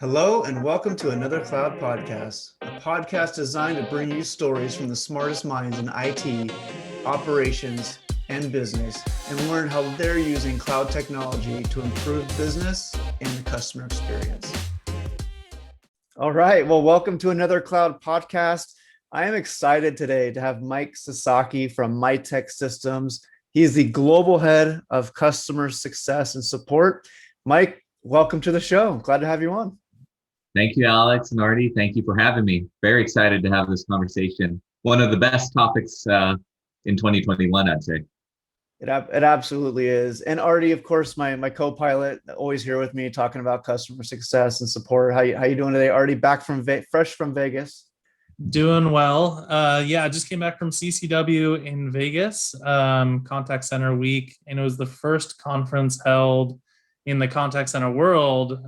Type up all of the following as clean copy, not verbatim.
Hello, and welcome to another Cloud Podcast, a podcast designed to bring you stories from the smartest minds in IT, operations, and business, and learn how they're using cloud technology to improve business and the customer experience. All right, well, welcome to another Cloud Podcast. I am excited today to have Mike Sasaki from Mitek Systems. He is the global head of customer success and support. Mike, welcome to the show. Glad to have you on. Thank you, Alex and Artie. Thank you for having me. Very excited to have this conversation. One of the best topics in 2021, I'd say. It absolutely is. And Artie, of course, my co-pilot, always here with me talking about customer success and support. How you doing today, Artie? Back from fresh from Vegas. Doing well. I just came back from CCW in Vegas, Contact Center Week, and it was the first conference held in the contact center world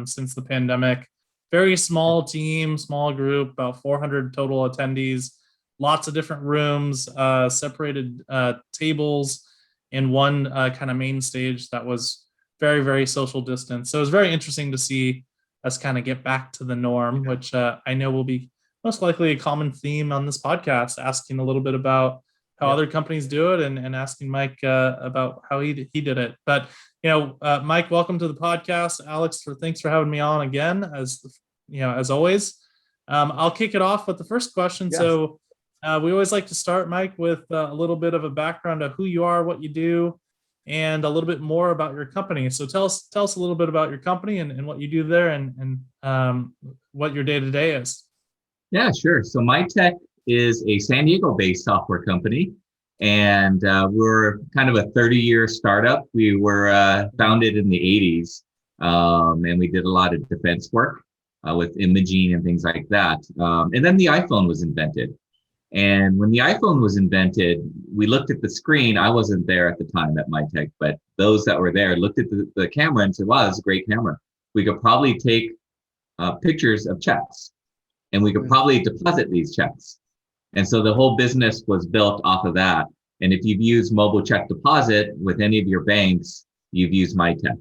since the pandemic. Very small team, small group, about 400 total attendees, lots of different rooms, separated tables, and one kind of main stage that was very, very social distance. So it was very interesting to see us kind of get back to the norm, which I know will be most likely a common theme on this podcast, asking a little bit about how other companies do it and asking Mike about how he did it. But, Mike, welcome to the podcast. Alex, thanks for having me on again, as always. I'll kick it off with the first question. Yes. So we always like to start, Mike, with a little bit of a background of who you are, what you do, and a little bit more about your company. So tell us a little bit about your company and what you do there and what your day-to-day is. Yeah, sure. So Mitek is a San Diego-based software company, and we're kind of a 30-year startup. We were founded in the 80s, and we did a lot of defense work with imaging and things like that. And then the iPhone was invented. And when the iPhone was invented, we looked at the screen. I wasn't there at the time at Mitek, but those that were there looked at the camera and said, wow, that's a great camera. We could probably take pictures of checks, and we could probably deposit these checks. And so the whole business was built off of that. And if you've used mobile check deposit with any of your banks, you've used Mitek.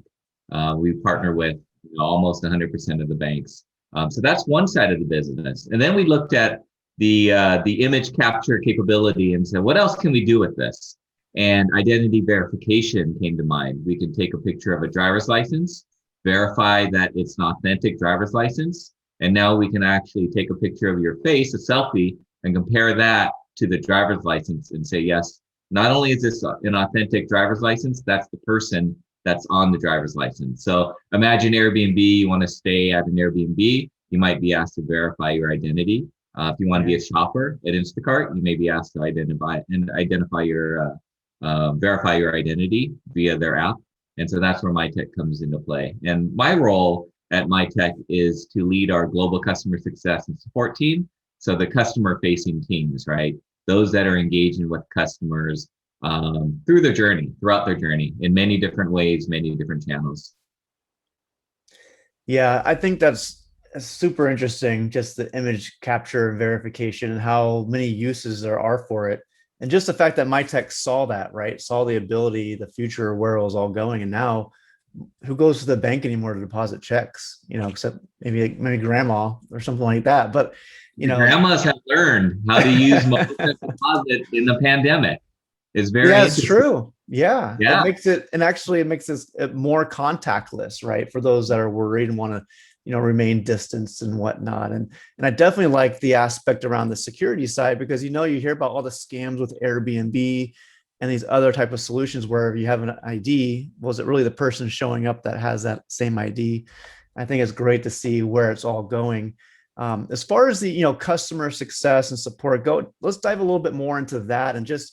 We partner with almost 100% of the banks. So that's one side of the business. And then we looked at the image capture capability and said, what else can we do with this? And identity verification came to mind. We can take a picture of a driver's license, verify that it's an authentic driver's license. And now we can actually take a picture of your face, a selfie, and compare that to the driver's license and say, yes, not only is this an authentic driver's license, that's the person that's on the driver's license. So imagine Airbnb, you want to stay at an Airbnb, you might be asked to verify your identity. If you want to be a shopper at Instacart, you may be asked to verify your identity via their app. And so that's where Mitek comes into play. And my role at Mitek is to lead our global customer success and support team. So the customer facing teams, right? Those that are engaging with customers throughout their journey in many different ways, many different channels. Yeah, I think that's super interesting, just the image capture verification and how many uses there are for it. And just the fact that Mitek saw that, right? Saw the ability, the future, where it was all going. And now who goes to the bank anymore to deposit checks, except maybe grandma or something like that. But, grandmas have learned how to use mobile deposit in the pandemic. It's very it's true. Yeah. Yeah. It makes this more contactless, right? For those that are worried and want to, remain distanced and whatnot. And I definitely like the aspect around the security side, because, you hear about all the scams with Airbnb and these other type of solutions where if you have an ID, was it really the person showing up that has that same ID? I think it's great to see where it's all going. As far as the, customer success and support let's dive a little bit more into that. And just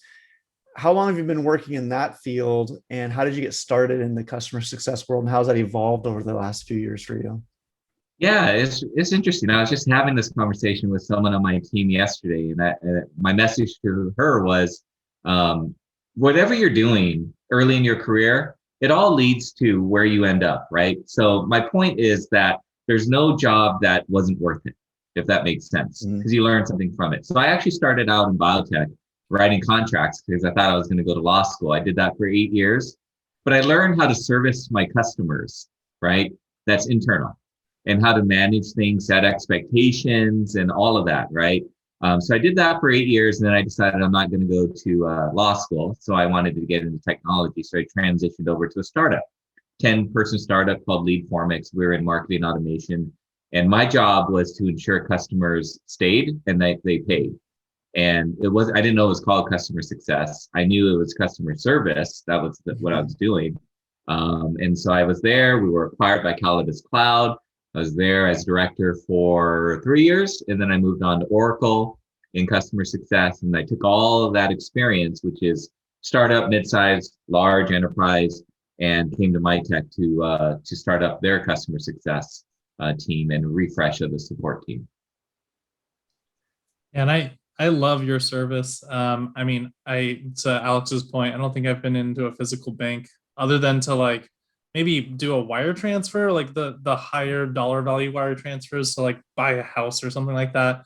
how long have you been working in that field, and how did you get started in the customer success world, and how's that evolved over the last few years for you? Yeah, it's interesting. I was just having this conversation with someone on my team yesterday, and my message to her was, whatever you're doing early in your career, it all leads to where you end up, right? So my point is that there's no job that wasn't worth it, if that makes sense, because you learn something from it. So I actually started out in biotech writing contracts because I thought I was going to go to law school. I did that for 8 years, but I learned how to service my customers, right? That's internal. and how to manage things, set expectations, and all of that, right? So I did that for 8 years, and then I decided I'm not going to go to law school. So I wanted to get into technology. So I transitioned over to a startup, 10-person startup called Lead Formix. We were in marketing automation. And my job was to ensure customers stayed and they paid. And I didn't know it was called customer success. I knew it was customer service. That was what I was doing. And so I was there. We were acquired by Calibus Cloud. I was there as director for 3 years, and then I moved on to Oracle in customer success. And I took all of that experience, which is startup, mid-sized, large enterprise, and came to Mitek to start up their customer success team and refresh of the support team. And I love your service. I mean, to Alex's point, I don't think I've been into a physical bank other than to like maybe do a wire transfer, like the higher dollar value wire transfers to like buy a house or something like that.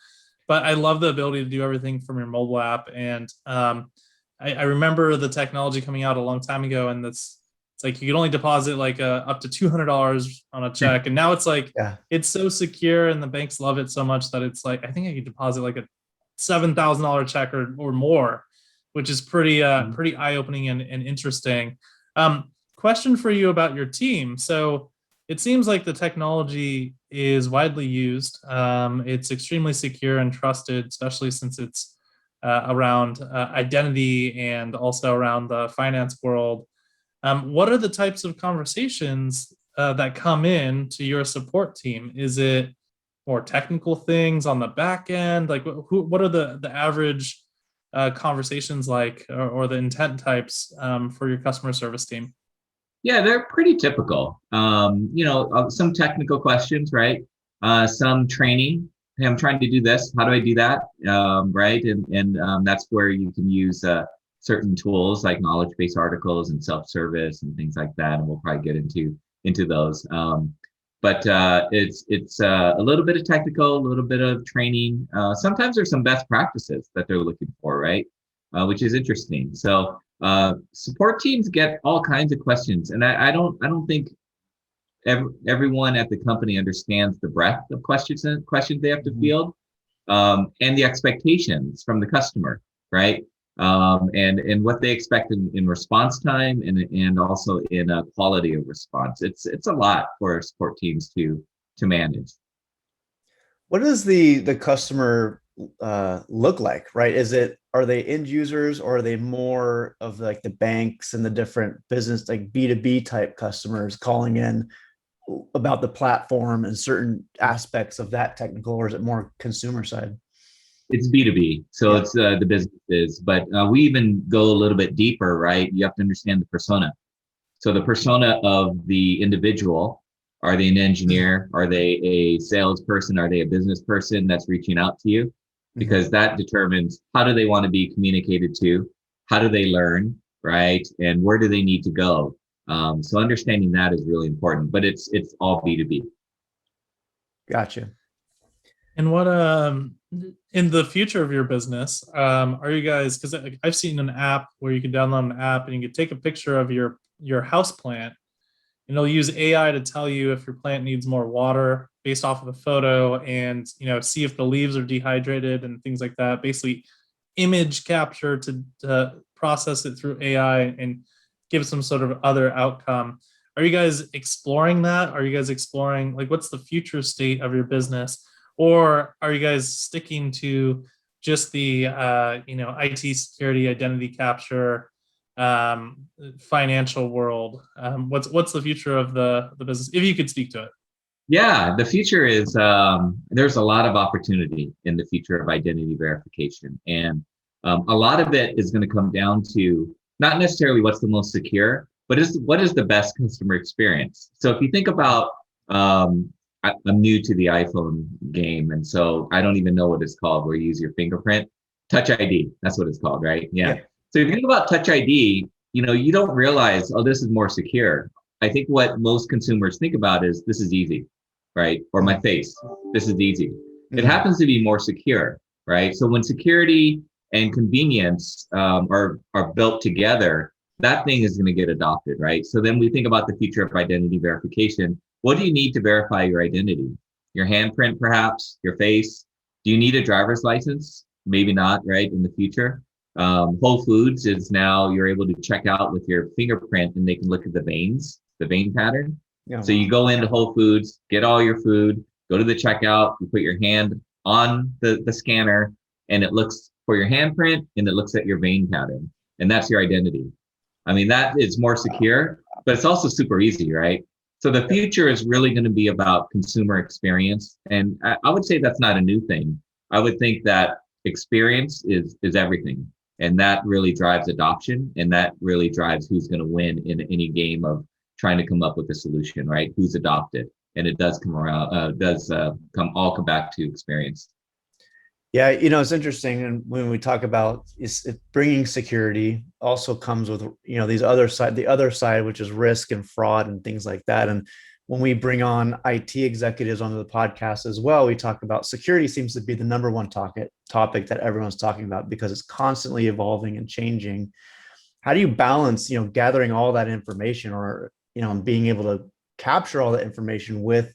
But I love the ability to do everything from your mobile app. And I remember the technology coming out a long time ago, and it's like you could only deposit like up to $200 on a check, and now it's like it's so secure, and the banks love it so much that it's like I think I could deposit like a $7,000 check or more, which is pretty eye-opening and interesting. Question for you about your team. So it seems like the technology is widely used. It's extremely secure and trusted, especially since it's around identity and also around the finance world. What are the types of conversations that come in to your support team? Is it more technical things on the back end? Like what are the average conversations like, or the intent types for your customer service team? Yeah, they're pretty typical. Some technical questions, right? Some training. Hey, I'm trying to do this. How do I do that? Right. And that's where you can use certain tools like knowledge-based articles and self-service and things like that. And we'll probably get into those. But it's a little bit of technical, a little bit of training. Sometimes there's some best practices that they're looking for, right? Which is interesting. So support teams get all kinds of questions, and I don't think everyone at the company understands the breadth of questions they have to field, and the expectations from the customer, right? And what they expect in response time and also in quality of response. It's a lot for support teams to manage. What does the customer look like, right? Are they end users, or are they more of like the banks and the different business, like B2B type customers calling in about the platform and certain aspects of that technical, or is it more consumer side? It's B2B, so it's the businesses, but we even go a little bit deeper, right? You have to understand the persona. So the persona of the individual, are they an engineer? Are they a salesperson? Are they a business person that's reaching out to you? Because that determines how do they want to be communicated to, how do they learn, right? And where do they need to go? So understanding that is really important, but it's all B2B. Gotcha. And what in the future of your business, are you guys, because I've seen an app where you can download an app and you can take a picture of your house plant, and it'll use AI to tell you if your plant needs more water based off of the photo, and see if the leaves are dehydrated and things like that. Basically image capture to process it through AI and give some sort of other outcome. Are you guys exploring that? Are you guys exploring like what's the future state of your business? Or are you guys sticking to just the IT security, identity capture, financial world? What's the future of the business, if you could speak to it? Yeah, the future is there's a lot of opportunity in the future of identity verification, and a lot of it is going to come down to not necessarily what's the most secure, but what is the best customer experience. So if you think about I'm new to the iPhone game, and so I don't even know what it's called, where you use your fingerprint. Touch ID, that's what it's called, right? Yeah. So if you think about Touch ID, you don't realize, oh, this is more secure. I think what most consumers think about is this is easy, right? Or my face, this is easy. It happens to be more secure, right? So when security and convenience are built together, that thing is going to get adopted, right? So then we think about the future of identity verification. what do you need to verify your identity? Your handprint, perhaps, your face. Do you need a driver's license? Maybe not, right? In the future. Whole Foods is now you're able to check out with your fingerprint and they can look at the veins, the vein pattern. Yeah, So you go into Whole Foods, get all your food, go to the checkout, you put your hand on the scanner and it looks for your handprint and it looks at your vein pattern. And that's your identity. I mean, that is more secure, but it's also super easy, right? So the future is really going to be about consumer experience. And I would say that's not a new thing. I would think that experience is everything. And that really drives adoption. And that really drives who's going to win in any game of trying to come up with a solution, right? Who's adopted. And it does come around, come back to experience. Yeah, it's interesting. And when we talk about bringing security also comes with, the other side, which is risk and fraud and things like that. And when we bring on IT executives onto the podcast as well, we talk about security seems to be the number one topic that everyone's talking about because it's constantly evolving and changing. How do you balance, gathering all that information or, being able to capture all that information with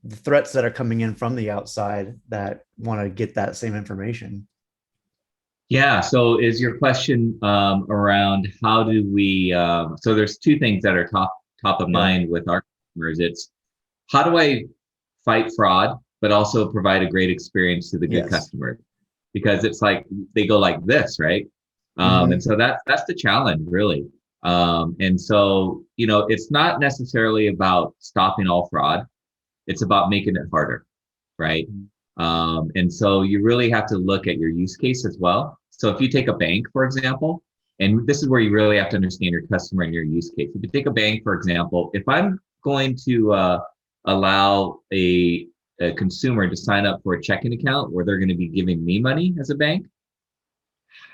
the threats that are coming in from the outside that want to get that same information? Yeah. So is your question around how do we, so there's two things that are top of mind with our customers. It's how do I fight fraud, but also provide a great experience to the good customer? Because it's like, they go like this, right? And so that's the challenge really. And so, it's not necessarily about stopping all fraud. It's about making it harder, right? And so you really have to look at your use case as well. So if you take a bank, for example, and this is where you really have to understand your customer and your use case. If you take a bank, for example, if I'm going to allow a consumer to sign up for a checking account where they're going to be giving me money as a bank,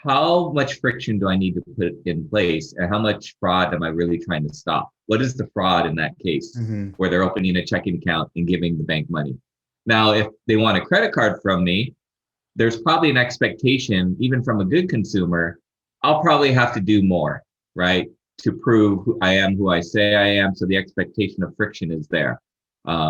how much friction do I need to put in place and how much fraud am I really trying to stop? What is the fraud in that case where they're opening a checking account and giving the bank money? Now, if they want a credit card from me, there's probably an expectation, even from a good consumer, I'll probably have to do more, right? To prove who I am, who I say I am. So the expectation of friction is there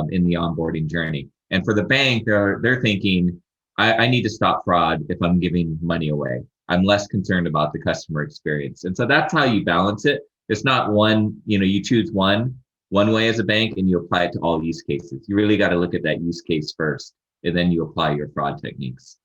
in the onboarding journey. And for the bank, they're thinking, I need to stop fraud if I'm giving money away. I'm less concerned about the customer experience. And so that's how you balance it. It's not one, you choose one way as a bank and you apply it to all use cases. You really got to look at that use case first, and then you apply your fraud techniques.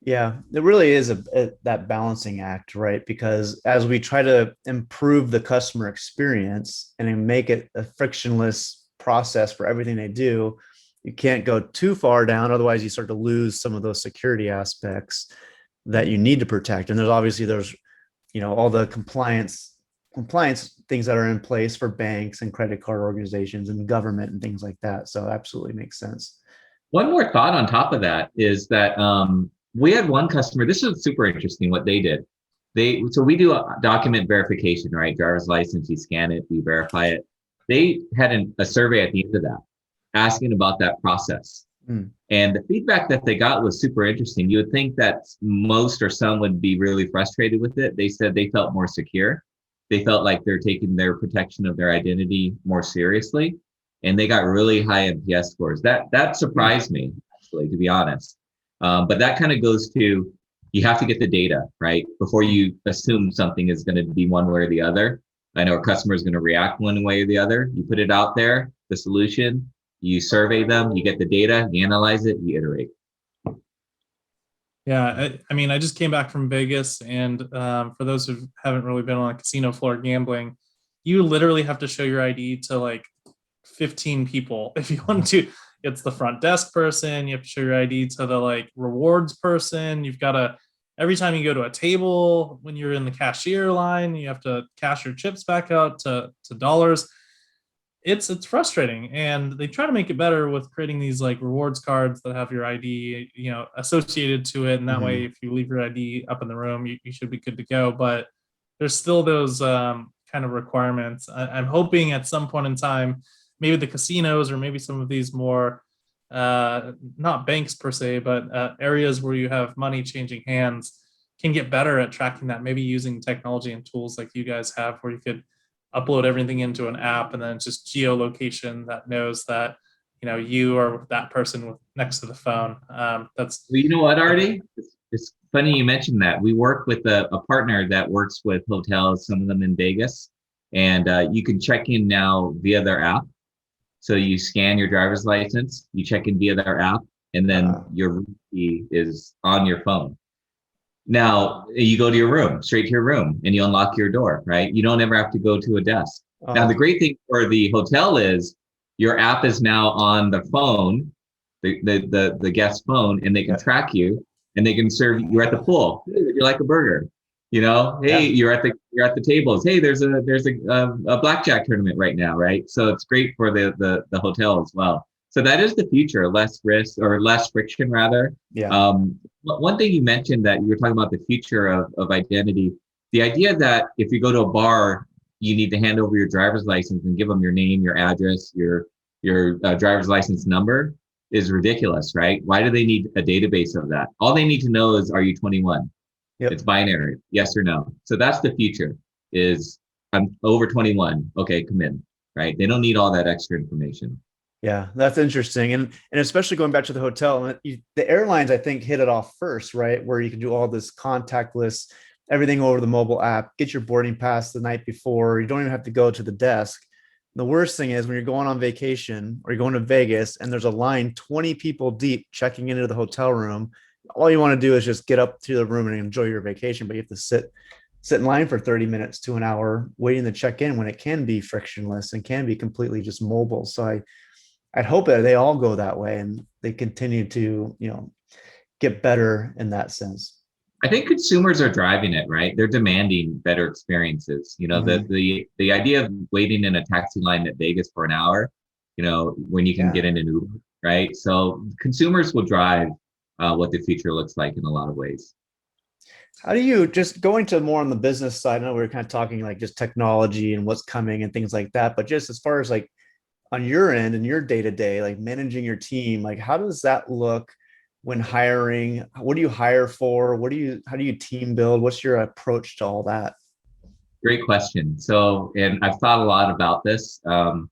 Yeah, it really is that balancing act, right? Because as we try to improve the customer experience and make it a frictionless process for everything they do, you can't go too far down. Otherwise, you start to lose some of those security aspects that you need to protect. And there's all the compliance things that are in place for banks and credit card organizations and government and things like that. So absolutely makes sense. One more thought on top of that is that we had one customer, this is super interesting what they did. So we do a document verification, right? Driver's license, you scan it, you verify it. They had a survey at the end of that asking about that process. And the feedback that they got was super interesting. You would think that most or some would be really frustrated with it. They said they felt more secure. They felt like they're taking their protection of their identity more seriously. And they got really high NPS scores. That surprised me, actually, to be honest. But that kind of goes to, you have to get the data, right? Before you assume something is going to be one way or the other. I know a customer is going to react one way or the other. You put it out there, the solution, you survey them, you get the data, you analyze it, you iterate. Yeah, I just came back from Vegas, and for those who haven't really been on a casino floor gambling, you literally have to show your ID to like 15 people if you want to. It's the front desk person, you have to show your ID to the like rewards person. You've got to, every time you go to a table, when you're in the cashier line, you have to cash your chips back out to dollars. It's frustrating, and they try to make it better with creating these like rewards cards that have your ID, associated to it, and that way, if you leave your ID up in the room, you should be good to go. But there's still those kind of requirements. I'm hoping at some point in time, maybe the casinos or maybe some of these more not banks per se, but areas where you have money changing hands can get better at tracking that. Maybe using technology and tools like you guys have, where you could upload everything into an app, and then it's just geolocation that knows that, you are that person next to the phone. That's Well, you know what, Artie? It's funny you mentioned that. We work with a partner that works with hotels, some of them in Vegas, and you can check in now via their app. So you scan your driver's license, you check in via their app, and then your room key is on your phone. Now you go to your room, straight to your room, and you unlock your door, right? You don't ever have to go to a desk. Now, the great thing for the hotel is your app is now on the phone, the guest phone, and they can track you, and they can serve you. You're at the pool. Hey, would you like a burger? Hey, you're at the tables. Hey, there's a blackjack tournament right now, right? So it's great for the hotel as well. So that is the future, less risk or less friction rather. Yeah. One thing you mentioned that you were talking about the future of identity, the idea that if you go to a bar, you need to hand over your driver's license and give them your name, your address, your driver's license number is ridiculous, right? Why do they need a database of that? All they need to know is, are you 21? Yep. It's binary, yes or no. So that's the future is I'm over 21. Okay, come in, right? They don't need all that extra information. Yeah, that's interesting. And especially going back to the hotel, the airlines, I think, hit it off first, right? Where you can do all this contactless, everything over the mobile app, get your boarding pass the night before. You don't even have to go to the desk. The worst thing is when you're going on vacation or you're going to Vegas and there's a line 20 people deep checking into the hotel room. All you want to do is just get up to the room and enjoy your vacation, but you have to sit in line for 30 minutes to an hour waiting to check in when it can be frictionless and can be completely just mobile. So I'd hope that they all go that way and they continue to, get better in that sense. I think consumers are driving it, right? They're demanding better experiences. The idea of waiting in a taxi line at Vegas for an hour, when you can get in an Uber, right? So consumers will drive what the future looks like in a lot of ways. How do you, just going to more on the business side, I know we were kind of talking like just technology and what's coming and things like that, but just as far as like on your end and your day-to-day, like managing your team, like how does that look when hiring? What do you hire for? How do you team build? What's your approach to all that? Great question. So, and I've thought a lot about this. And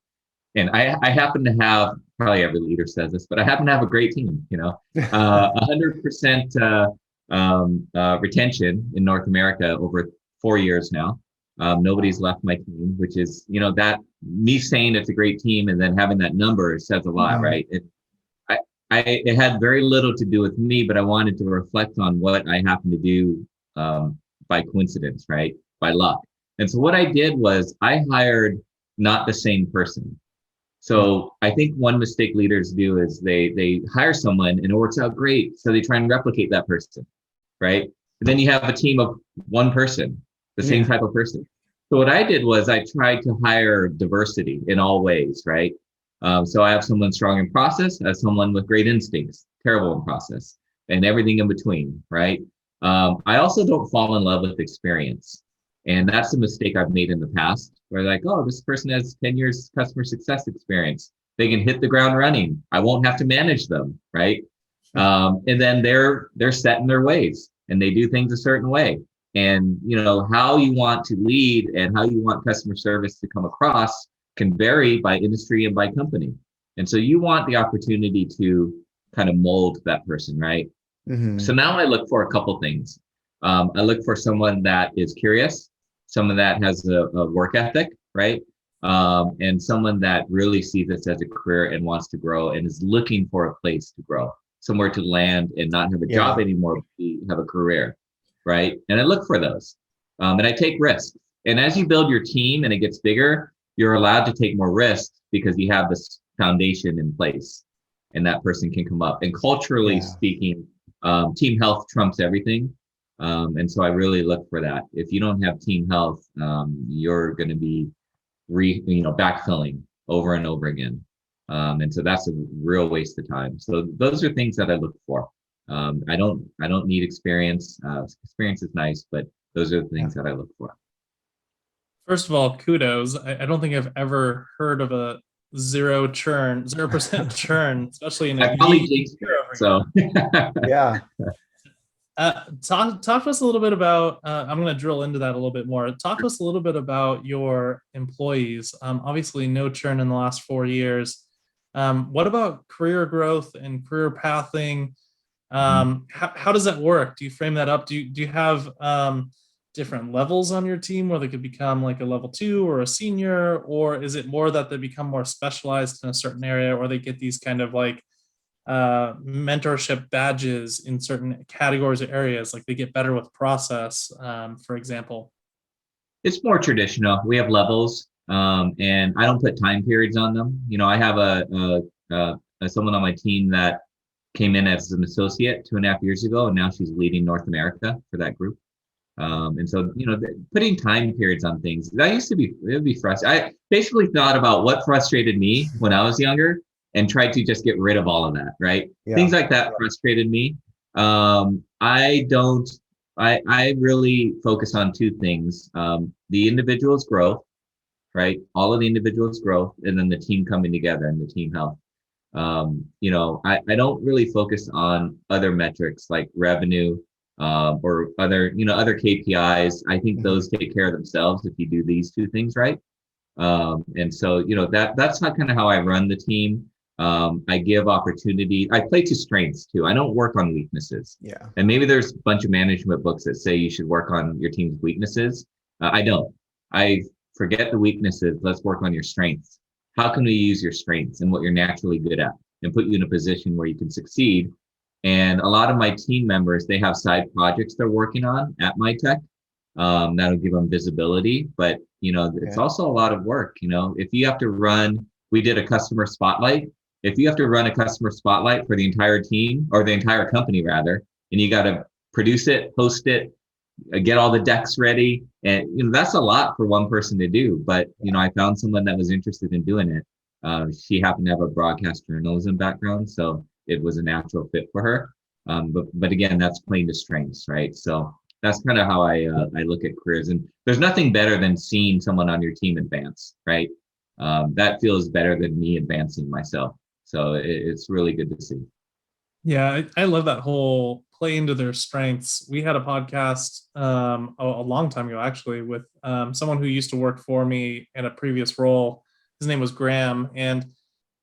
I happen to have, probably every leader says this, but I happen to have a great team, 100% retention in North America over 4 years now. Nobody's left my team, which is, that me saying it's a great team and then having that number says a lot, right? It had very little to do with me, but I wanted to reflect on what I happened to do by coincidence, right? By luck. And so what I did was I hired not the same person. So I think one mistake leaders do is they hire someone and it works out great. So they try and replicate that person, right? But then you have a team of one person, the same type of person. So what I did was I tried to hire diversity in all ways, right? So I have someone strong in process, I have someone with great instincts, terrible in process, and everything in between, right? I also don't fall in love with experience. And that's a mistake I've made in the past where like, oh, this person has 10 years customer success experience. They can hit the ground running. I won't have to manage them, right? And then they're set in their ways and they do things a certain way. And how you want to lead and how you want customer service to come across can vary by industry and by company. And so you want the opportunity to kind of mold that person, right? Mm-hmm. So now I look for a couple things. I look for someone that is curious, someone that has a work ethic, right? And someone that really sees this as a career and wants to grow and is looking for a place to grow, somewhere to land and not have a job anymore, but have a career, right? And I look for those. And I take risks. And as you build your team and it gets bigger, you're allowed to take more risks because you have this foundation in place and that person can come up. And culturally speaking, team health trumps everything. And so I really look for that. If you don't have team health, you're going to be backfilling over and over again. And so that's a real waste of time. So those are things that I look for. I don't need experience. Experience is nice, but those are the things that I look for. First of all, kudos. I don't think I've ever heard of a 0% churn, especially in a I probably jinxed it, so yeah. Talk to us a little bit about. I'm going to drill into that a little bit more. Talk to us a little bit about your employees. Obviously, no churn in the last 4 years. What about career growth and career pathing? How does that work? Do you frame that up? Do you have different levels on your team where they could become like a level 2 or a senior, or is it more that they become more specialized in a certain area, or they get these kind of like mentorship badges in certain categories or areas, like they get better with process, for example? It's more traditional. We have levels, and I don't put time periods on them. I have someone on my team that came in as an associate 2.5 years ago, and now she's leading North America for that group. And so, putting time periods on things, that used to be, it would be frustrating. I basically thought about what frustrated me when I was younger and tried to just get rid of all of that, right? Yeah. Things like that frustrated me. I really focus on two things. The individual's growth, right? All of the individual's growth, and then the team coming together and the team health. I don't really focus on other metrics like revenue, or other KPIs. I think those take care of themselves if you do these two things right. And so, that's not kind of how I run the team. I give opportunity. I play to strengths too. I don't work on weaknesses. Yeah. And maybe there's a bunch of management books that say you should work on your team's weaknesses. I don't. I forget the weaknesses. Let's work on your strengths. How can we use your strengths and what you're naturally good at and put you in a position where you can succeed? And a lot of my team members, they have side projects they're working on at Mitek. That'll give them visibility, but it's also a lot of work. If you have to run, we did a customer spotlight. If you have to run a customer spotlight for the entire team, or the entire company rather, and you got to produce it, post it, get all the decks ready, and that's a lot for one person to do. But I found someone that was interested in doing it. She happened to have a broadcast journalism background, so it was a natural fit for her. But again, that's playing to strengths, right? So that's kind of how I look at careers. And there's nothing better than seeing someone on your team advance, right? That feels better than me advancing myself. So it's really good to see. Yeah, I love that whole play into their strengths. We had a podcast a long time ago, actually, with someone who used to work for me in a previous role. His name was Graham, and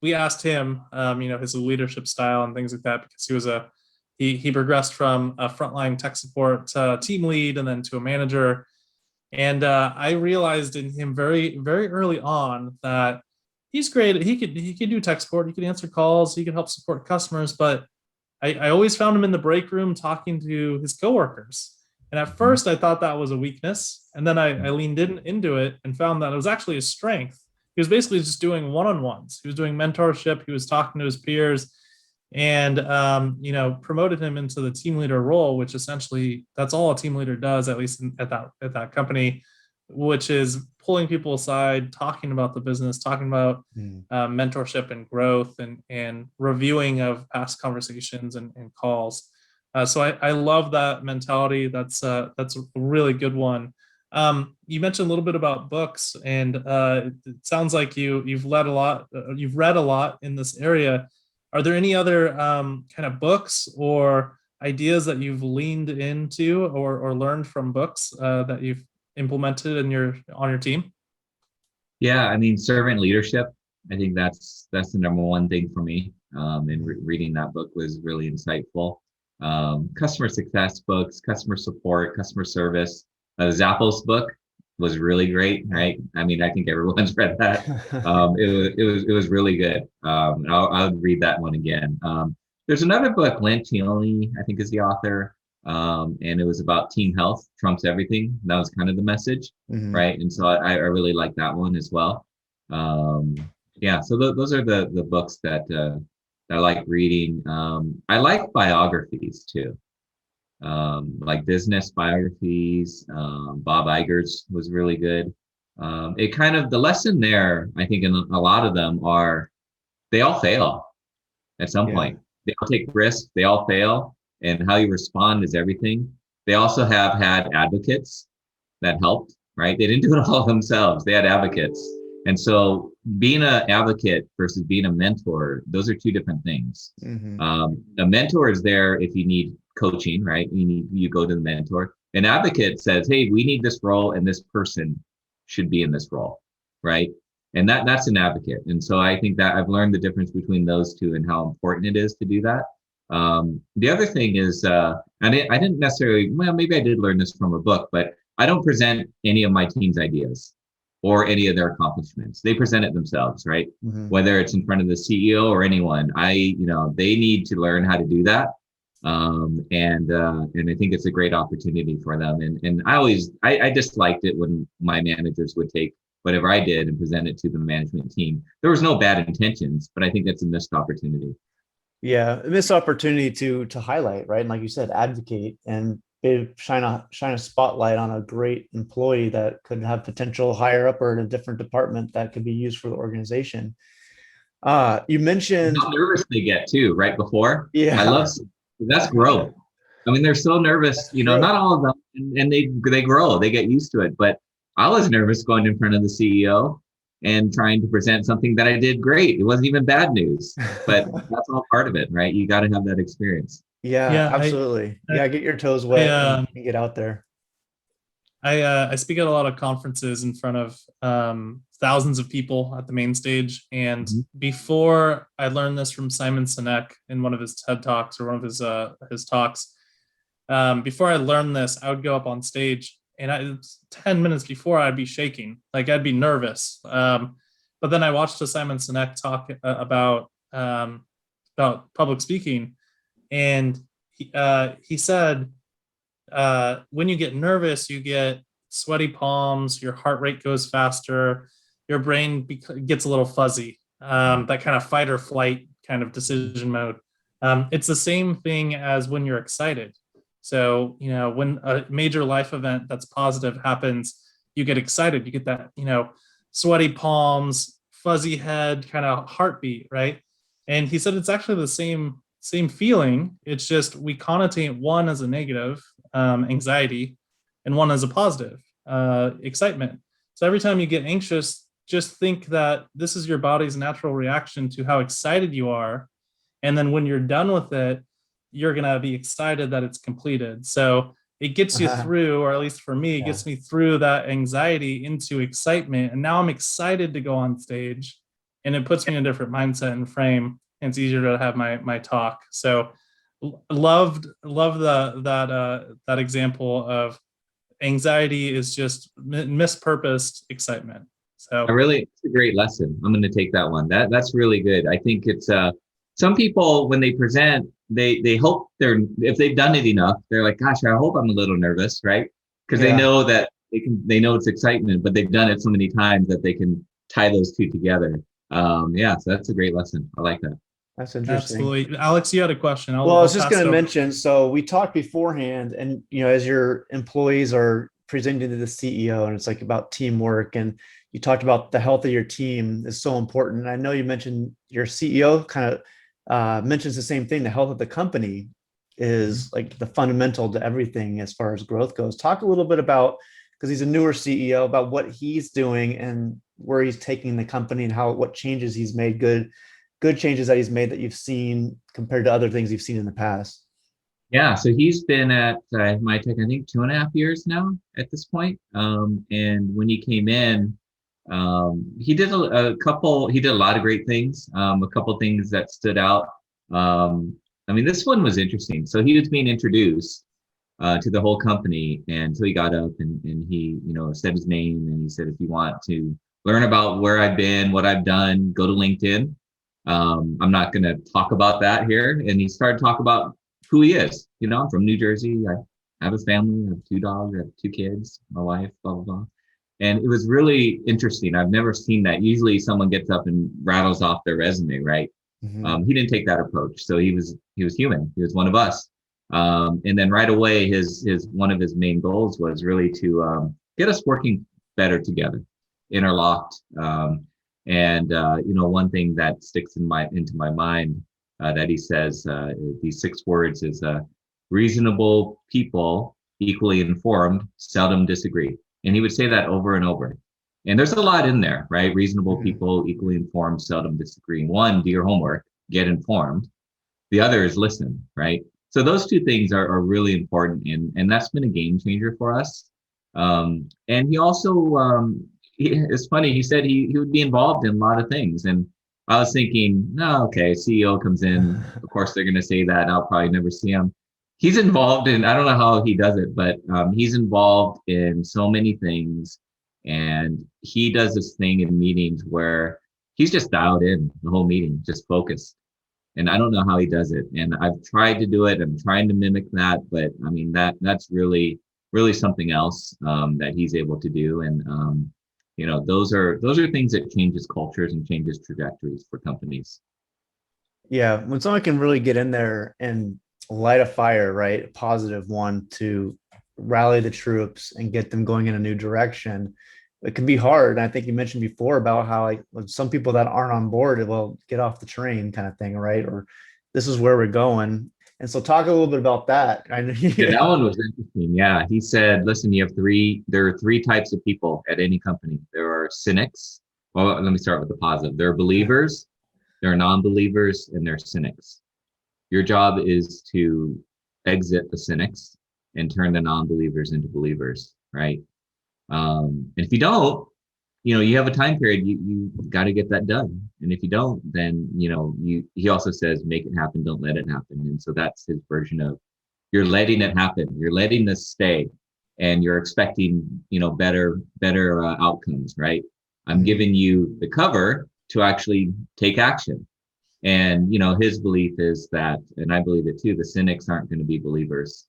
we asked him, his leadership style and things like that, because he progressed from a frontline tech support team lead and then to a manager. And I realized in him very, very early on that he's great. He could do tech support. He could answer calls. He could help support customers. But I always found him in the break room talking to his coworkers. And at first I thought that was a weakness. And then I leaned into it and found that it was actually a strength. He was basically just doing one-on-ones. He was doing mentorship. He was talking to his peers, and promoted him into the team leader role, which essentially that's all a team leader does, at least at that company, which is pulling people aside, talking about the business, talking about mentorship and growth, and reviewing of past conversations and calls. So I love that mentality. That's a really good one. You mentioned a little bit about books, and it sounds like you've read a lot in this area. Are there any other kind of books or ideas that you've leaned into or learned from books that you've implemented on your team? Yeah, I mean, servant leadership. I think that's the number one thing for me. And reading that book was really insightful. Customer success books, customer support, customer service. Zappos book was really great, right? I mean, I think everyone's read that. It was really good. I'll read that one again. There's another book, Lancioni, I think is the author, and it was about team health trumps everything. That was kind of the message, right? And so I really like that one as well. Yeah, so those are the books that I like reading. I like biographies too. Like business biographies. Bob Iger's was really good. The lesson there, I think in a lot of them are, they all fail at some point. They all take risks, they all fail, and how you respond is everything. They also have had advocates that helped, right? They didn't do it all themselves. They had advocates. And so being an advocate versus being a mentor, those are two different things. Mhm. A mentor is there if you need coaching, right? You go to the mentor. An advocate says, hey, we need this role and this person should be in this role, right? And that's an advocate. And so I think that I've learned the difference between those two and how important it is to do that. The other thing is, I didn't necessarily, well, maybe I did learn this from a book, but I don't present any of my team's ideas or any of their accomplishments. They present it themselves, right? Mhm. Whether it's in front of the CEO or anyone, they need to learn how to do that. And I think it's a great opportunity for them. And I disliked it when my managers would take whatever I did and present it to the management team. There was no bad intentions, but I think that's a missed opportunity. Yeah, a missed opportunity to highlight, right? And like you said, advocate and shine a spotlight on a great employee that could have potential higher up or in a different department that could be used for the organization. You mentioned, How nervous they get too, right before. I yeah, love that's growth. I mean, they're so nervous, that's true. not all of them, and they grow, they get used to it. But I was nervous going in front of the CEO and trying to present something that I did great. It wasn't even bad news, but that's all part of it, right? You got to have that experience. Yeah, Yeah, absolutely. I, Yeah, get your toes I, wet and get out there. I speak at a lot of conferences in front of thousands of people at the main stage. And Mhm. before I learned this from Simon Sinek in one of his TED Talks or one of his talks, before I learned this, I would go up on stage and 10 minutes before I'd be shaking, like I'd be nervous. But then I watched a Simon Sinek talk about public speaking, and he said, when you get nervous, you get sweaty palms, your heart rate goes faster, your brain gets a little fuzzy, that kind of fight or flight kind of decision mode. It's the same thing as when you're excited. So, when a major life event that's positive happens, you get excited, you get that, sweaty palms, fuzzy head, kind of heartbeat, right? And he said it's actually the same feeling. It's just we connotate one as a negative, anxiety, and one as a positive, excitement. So every time you get anxious, just think that this is your body's natural reaction to how excited you are. And then when you're done with it, you're going to be excited that it's completed. So it gets you through, or at least for me, it Yeah. gets me through that anxiety into excitement. And now I'm excited to go on stage, and it puts me in a different mindset and frame. And it's easier to have my talk. So love that example of anxiety is just mispurposed excitement. So It's a great lesson. I'm going to take that one. That's really good. I think it's some people when they present, they hope if they've done it enough, they're like, gosh, I hope I'm a little nervous, right? Because they Yeah. know that they know it's excitement, but they've done it so many times that they can tie those two together. So that's a great lesson. I like that. That's interesting. absolutely, Alex, you had a question. Well, I was I'll just pass going it to over. mention, so we talked beforehand, and as your employees are presenting to the CEO, and it's like about teamwork, and you talked about the health of your team is so important. And I know you mentioned your CEO kind of mentions the same thing. The health of the company is like the fundamental to everything as far as growth goes. Talk a little bit about, because he's a newer CEO, about what he's doing and where he's taking the company and what changes he's made, good changes that he's made that you've seen compared to other things you've seen in the past. Yeah, so he's been at Mitek, I think 2.5 years now at this point. And when he came in, he did he did a lot of great things. A couple things that stood out. I mean, this one was interesting. So he was being introduced to the whole company, and so he got up and he, said his name, and he said, if you want to learn about where I've been, what I've done, go to LinkedIn. I'm not going to talk about that here. And he started talking about who he is. I'm from New Jersey. I have a family. I have 2 dogs. I have 2 kids. My wife. Blah blah blah. And it was really interesting. I've never seen that. Usually, someone gets up and rattles off their resume, right? Mm-hmm. He didn't take that approach. So he was human. He was one of us. And then right away, his one of his main goals was really to get us working better together, interlocked. One thing that sticks into my mind that he says, these 6 words is reasonable people, equally informed, seldom disagree. And he would say that over and over. And there's a lot in there, right? Reasonable Mhm. people, equally informed, seldom disagree. One, do your homework, get informed. The other is listen, right? So those two things are really important, and that's been a game changer for us. And he also, it's funny, he said he would be involved in a lot of things. And I was thinking, no, okay, CEO comes in, of course they're going to say that, I'll probably never see him. He's involved in, I don't know how he does it, but he's involved in so many things. And he does this thing in meetings where he's just dialed in the whole meeting, just focused. And I don't know how he does it. And I've tried to do it. I'm trying to mimic that, but I mean that's really something else that he's able to do. And those are things that changes cultures and changes trajectories for companies. Yeah, when someone can really get in there and light a fire, right? A positive one to rally the troops and get them going in a new direction. It can be hard. And I think you mentioned before about how like some people that aren't on board, well, get off the train kind of thing, right? Or this is where we're going. And so talk a little bit about that. I know. Yeah, that one was interesting. Yeah, he said, listen, there are three types of people at any company. There are cynics. Well, let me start with the positive. There are believers, there are non-believers, and there are cynics. Your job is to exit the cynics and turn the non-believers into believers, right? And if you don't, you have a time period. You got to get that done. And if you don't, then he also says, make it happen, don't let it happen. And so that's his version of you're letting it happen. You're letting this stay, and you're expecting better outcomes, right? I'm giving you the cover to actually take action. And his belief is that, and I believe it too, the cynics aren't going to be believers,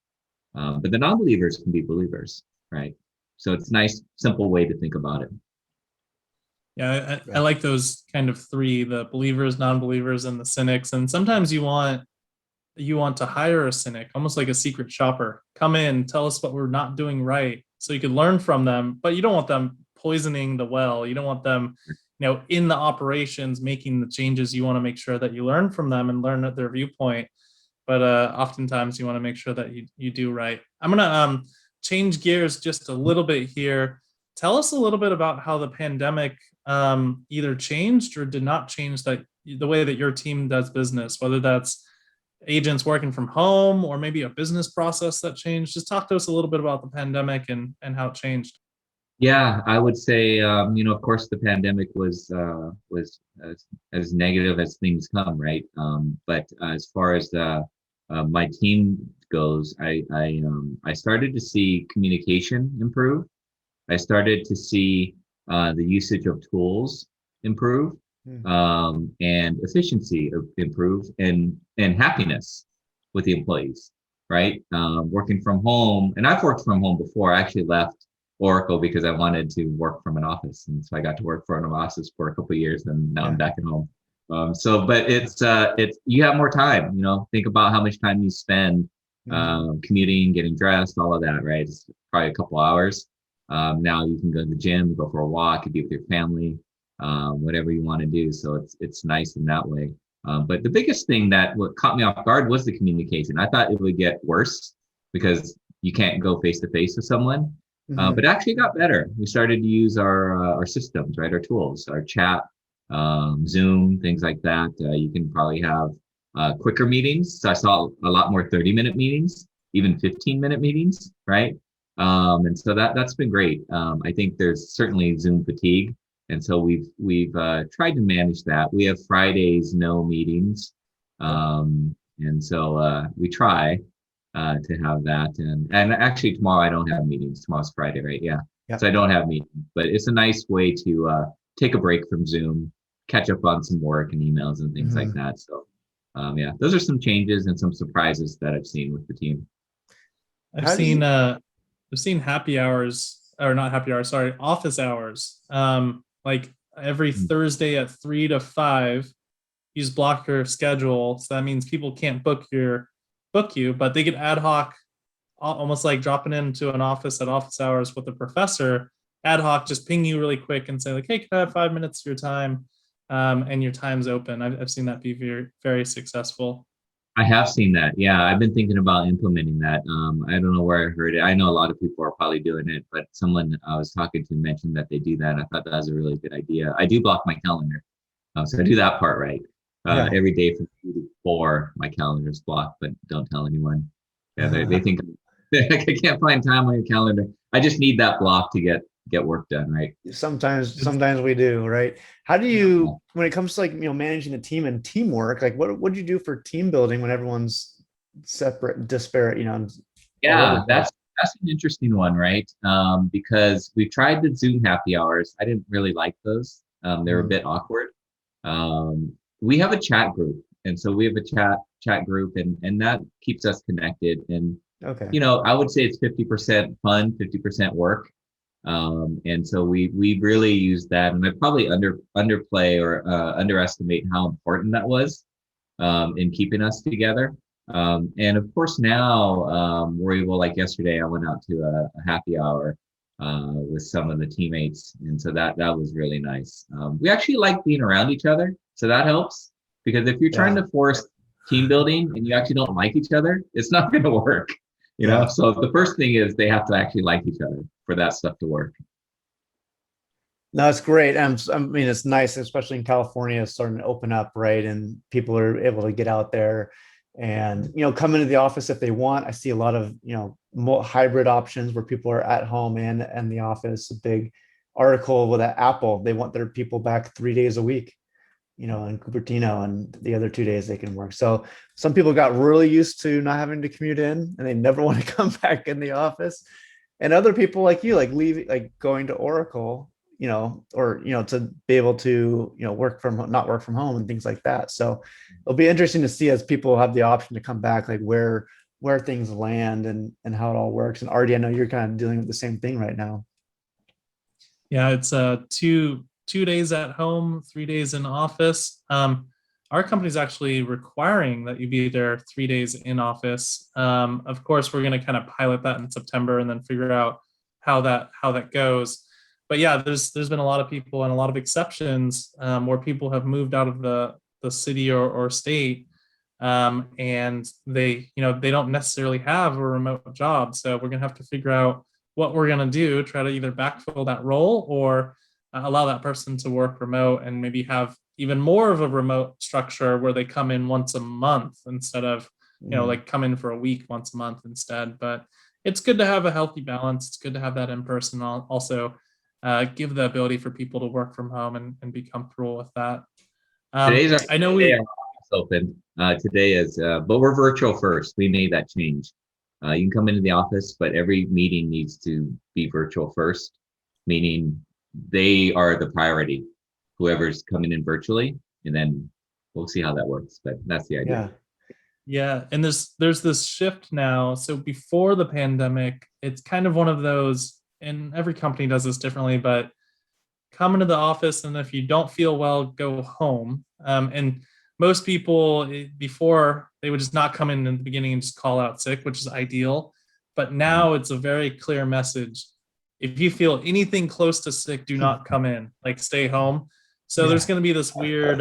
but the non-believers can be believers, right? So it's a nice, simple way to think about it. Yeah, I like those kind of three: the believers, non-believers, and the cynics. And sometimes you want to hire a cynic, almost like a secret shopper. Come in, tell us what we're not doing right, so you could learn from them. But you don't want them poisoning the well. You don't want them, in the operations making the changes. You want to make sure that you learn from them and learn at their viewpoint. But oftentimes you want to make sure that you do right. I'm gonna change gears just a little bit here. Tell us a little bit about how the pandemic either changed or did not change the way that your team does business, whether that's agents working from home or maybe a business process that changed. Just talk to us a little bit about the pandemic and how it changed. Yeah, I would say, of course, the pandemic was as negative as things come, right? But as far as my team goes, I started to see communication improve. I started to see the usage of tools improve, and efficiency improve, and happiness with the employees, right? Working from home, and I've worked from home before. I actually left Oracle because I wanted to work from an office, and so I got to work from an office for a couple of years, and now I'm back at home. But it's you have more time. Think about how much time you spend commuting, getting dressed, all of that, right? It's probably a couple hours. Now you can go to the gym, go for a walk, be with your family, whatever you want to do. So it's nice in that way. But the biggest thing what caught me off guard was the communication. I thought it would get worse because you can't go face to face with someone. But it actually got better. We started to use our systems, right? Our tools, our chat, Zoom, things like that. You can probably have quicker meetings. So I saw a lot more 30-minute meetings, even 15-minute meetings, right? And so that's been great. I think there's certainly Zoom fatigue, and so we've tried to manage that. We have Fridays no meetings, and so we try to have that. And actually tomorrow I don't have meetings. Tomorrow's Friday, right? Yeah. So I don't have meetings, but it's a nice way to take a break from Zoom, catch up on some work and emails and things like that. So yeah, those are some changes and some surprises that I've seen with the team. I've seen happy hours, or not happy hours, sorry, office hours. Like every Thursday at 3 to 5, you just block your schedule. So that means people can't book you, but they get ad hoc, almost like dropping into an office at office hours with a professor, ad hoc, just ping you really quick and say like, hey, can I have 5 minutes of your time? And your time's open. I've seen that be very, very successful. I have seen that. Yeah, I've been thinking about implementing that. I don't know where I heard it. I know a lot of people are probably doing it, but someone I was talking to mentioned that they do that. I thought that was a really good idea. I do block my calendar, so I do that part right. Yeah. Every day from 2 to 4, my calendar is blocked, but don't tell anyone. Yeah, they think I can't find time on your calendar. I just need that block to get work done, right? Sometimes we do, right? How do you, when it comes to like, managing the team and teamwork, like what do you do for team building when everyone's separate, disparate, and all over Yeah, the place? that's an interesting one, right? Because we tried the Zoom happy hours. I didn't really like those. They're a Mm, bit awkward. We have a chat group, and so we have a chat group, and that keeps us connected. And okay. I would say it's 50% fun, 50% work. And so we really use that, and I probably underplay or underestimate how important that was in keeping us together. And of course now we're able, like yesterday, I went out to a happy hour with some of the teammates, and so that was really nice. We actually like being around each other, so that helps, because if you're trying Yeah. to force team building and you actually don't like each other, it's not going to work. Yeah. So the first thing is they have to actually like each other for that stuff to work. No, it's great. I mean, it's nice, especially in California, it's starting to open up, right? And people are able to get out there and, come into the office if they want. I see a lot of, more hybrid options where people are at home and the office. A big article with Apple, they want their people back 3 days a week, in Cupertino, and the other 2 days they can work. So some people got really used to not having to commute in and they never want to come back in the office. And other people like you, like leaving, like going to Oracle, or to be able to not work from home and things like that. So it'll be interesting to see as people have the option to come back, like where things land and how it all works. And Artie, I know you're kind of dealing with the same thing right now. Yeah, it's 2 days at home, 3 days in office. Our company's actually requiring that you be there 3 days in office. Of course, we're going to kind of pilot that in September and then figure out how that goes. But yeah, there's been a lot of people and a lot of exceptions where people have moved out of the city or state, and they don't necessarily have a remote job. So we're going to have to figure out what we're going to do, try to either backfill that role or allow that person to work remote and maybe have even more of a remote structure where they come in once a month instead of, like come in for a week once a month instead. But it's good to have a healthy balance. It's good to have that in person. Also give the ability for people to work from home and be comfortable with that. I know Today our office open. Today is, but we're virtual first. We made that change. You can come into the office, but every meeting needs to be virtual first, meaning they are the priority, whoever's coming in virtually, and then we'll see how that works. But that's the idea. Yeah. Yeah, and there's this shift now. So before the pandemic, it's kind of one of those, and every company does this differently, but come into the office, and if you don't feel well, go home. And most people before, they would just not come in the beginning and just call out sick, which is ideal. But now it's a very clear message. If you feel anything close to sick, do not come in, like stay home. So Yeah. there's going to be this weird,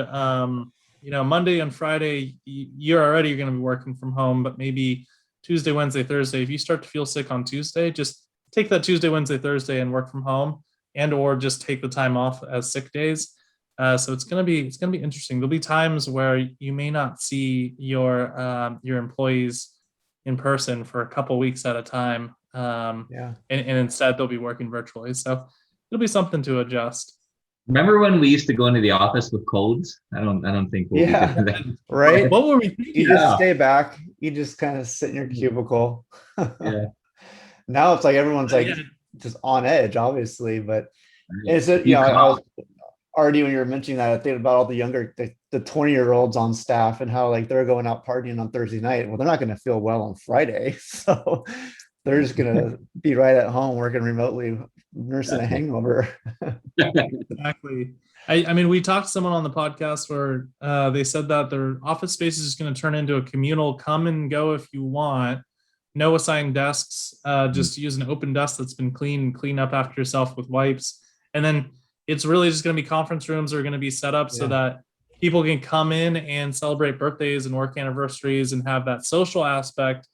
Monday and Friday, you're going to be working from home, but maybe Tuesday, Wednesday, Thursday, if you start to feel sick on Tuesday, just take that Tuesday, Wednesday, Thursday and work from home, and or just take the time off as sick days. So it's gonna be interesting. There'll be times where you may not see your employees in person for a couple weeks at a time, Yeah. and instead they'll be working virtually. So it'll be something to adjust. Remember when we used to go into the office with colds? I don't think we'll be Yeah. doing that. Right. What were we You thinking? just Yeah. stay back. You just kind of sit in your cubicle. Yeah. Now it's like everyone's like Yeah. just on edge, obviously. But Right. it's If you I cough, was already, when you were mentioning that, I think about all the younger, the 20-year-olds on staff and how like they're going out partying on Thursday night. Well, they're not going to feel well on Friday, so they're just going to be right at home working remotely, nursing a hangover. Exactly. I mean, we talked to someone on the podcast where they said that their office space is just going to turn into a communal come and go if you want. No assigned desks, just use an open desk that's been clean up after yourself with wipes. And then it's really just going to be conference rooms are going to be set up so Yeah. that people can come in and celebrate birthdays and work anniversaries and have that social aspect,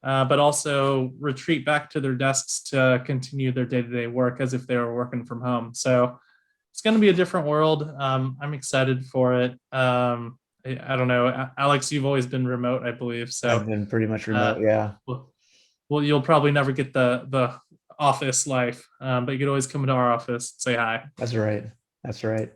but also retreat back to their desks to continue their day-to-day work as if they were working from home. So it's going to be a different world. I'm excited for it. I don't know, Alex, you've always been remote, I believe. So I've been pretty much remote. Yeah. Well, you'll probably never get the office life, but you could always come into our office and say hi. That's right. That's right.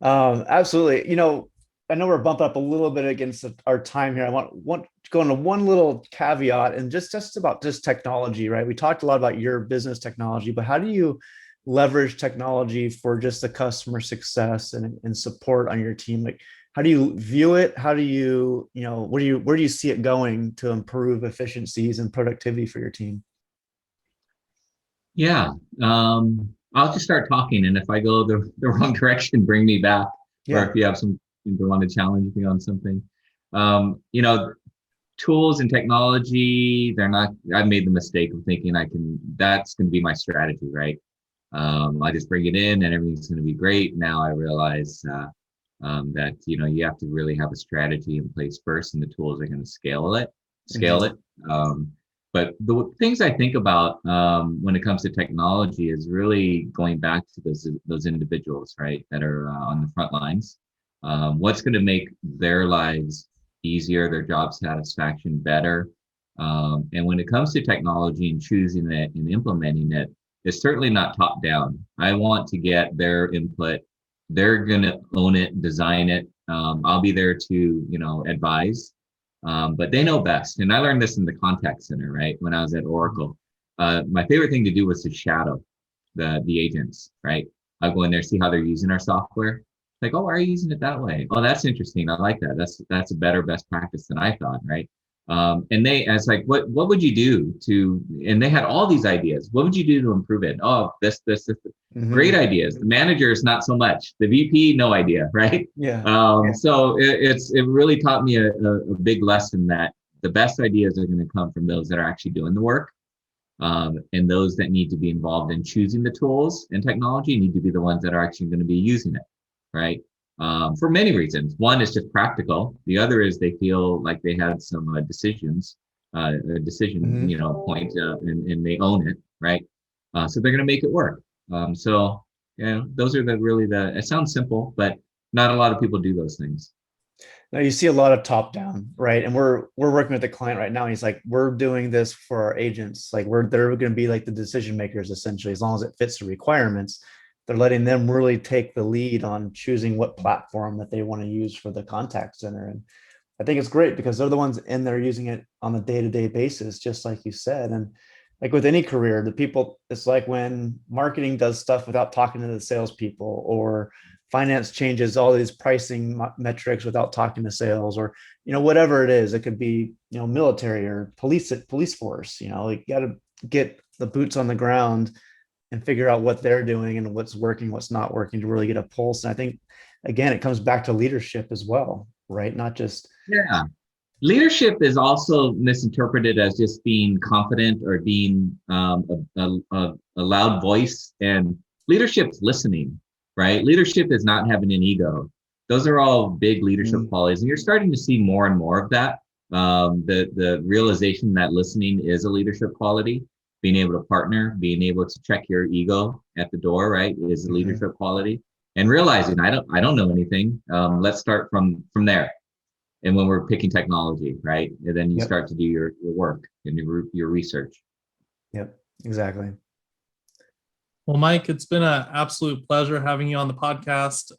Absolutely. I know we're bumped up a little bit against our time here. I want to go into one little caveat and just about just technology, right? We talked a lot about your business technology, but how do you leverage technology for just the customer success and support on your team? Like, how do you view it? How do you, where do you see it going to improve efficiencies and productivity for your team? Yeah. I'll just start talking, and if I go the wrong direction, bring me back. Yeah. Or if you have some you want to challenge me on something. Tools and technology, I've made the mistake of thinking that's going to be my strategy, right? I just bring it in and everything's going to be great. Now I realize that, you have to really have a strategy in place first, and the tools are going to scale it. But the things I think about when it comes to technology is really going back to those individuals, right, that are on the front lines. What's going to make their lives easier, their job satisfaction better. And when it comes to technology and choosing it and implementing it, it's certainly not top down. I want to get their input. They're going to own it, design it. I'll be there to, advise. But they know best. And I learned this in the contact center, right? When I was at Oracle, my favorite thing to do was to shadow the agents, right? I'll go in there, see how they're using our software. Like, oh, why are you using it that way? Oh, that's interesting. I like that. That's a better best practice than I thought, right? And I was like, what would you do and they had all these ideas. What would you do to improve it? Oh, this. Mm-hmm. Great ideas. The manager is not so much. The VP, no idea, right? Yeah. So it really taught me a big lesson that the best ideas are going to come from those that are actually doing the work. And those that need to be involved in choosing the tools and technology need to be the ones that are actually going to be using it, right? For many reasons. One is just practical. The other is they feel like they had some decision, Mm-hmm. point, and they own it, right? So they're going to make it work. So those are it sounds simple, but not a lot of people do those things. Now you see a lot of top down, right? And we're working with a client right now. And he's like, we're doing this for our agents. Like they're going to be like the decision makers, essentially, as long as it fits the requirements. They're letting them really take the lead on choosing what platform that they want to use for the contact center. And I think it's great because they're the ones in there using it on a day-to-day basis, just like you said. And like with any career, it's like when marketing does stuff without talking to the salespeople, or finance changes all these pricing metrics without talking to sales, or, whatever it is. It could be, military or police force, you got to get the boots on the ground and figure out what they're doing and what's working, what's not working, to really get a pulse. And I think, again, it comes back to leadership as well, right? Not just. Yeah. Leadership is also misinterpreted as just being confident or being a loud voice. And leadership's listening, right? Leadership is not having an ego. Those are all big leadership qualities. And you're starting to see more and more of that. The realization that listening is a leadership quality. Being able to partner, being able to check your ego at the door, right, is a leadership quality. And realizing I don't know anything. Let's start from there. And when we're picking technology, right, and then you start to do your work and your research. Yep, exactly. Well, Mike, it's been an absolute pleasure having you on the podcast.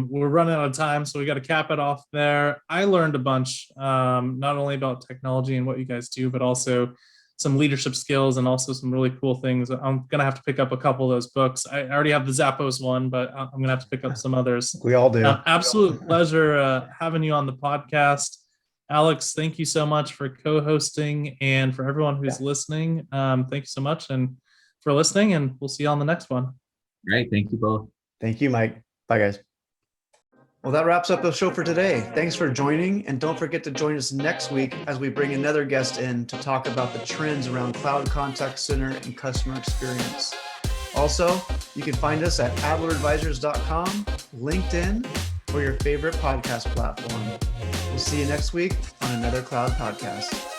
We're running out of time, so we got to cap it off there. I learned a bunch, not only about technology and what you guys do, but also some leadership skills and also some really cool things. I'm going to have to pick up a couple of those books. I already have the Zappos one, but I'm going to have to pick up some others. We all do. Absolute pleasure having you on the podcast. Alex, thank you so much for co-hosting, and for everyone who's listening. Thank you so much and for listening, and we'll see you on the next one. Great. Thank you both. Thank you, Mike. Bye, guys. Well, that wraps up the show for today. Thanks for joining, and don't forget to join us next week as we bring another guest in to talk about the trends around cloud contact center and customer experience. Also, you can find us at adleradvisors.com, LinkedIn, or your favorite podcast platform. We'll see you next week on another Cloud Podcast.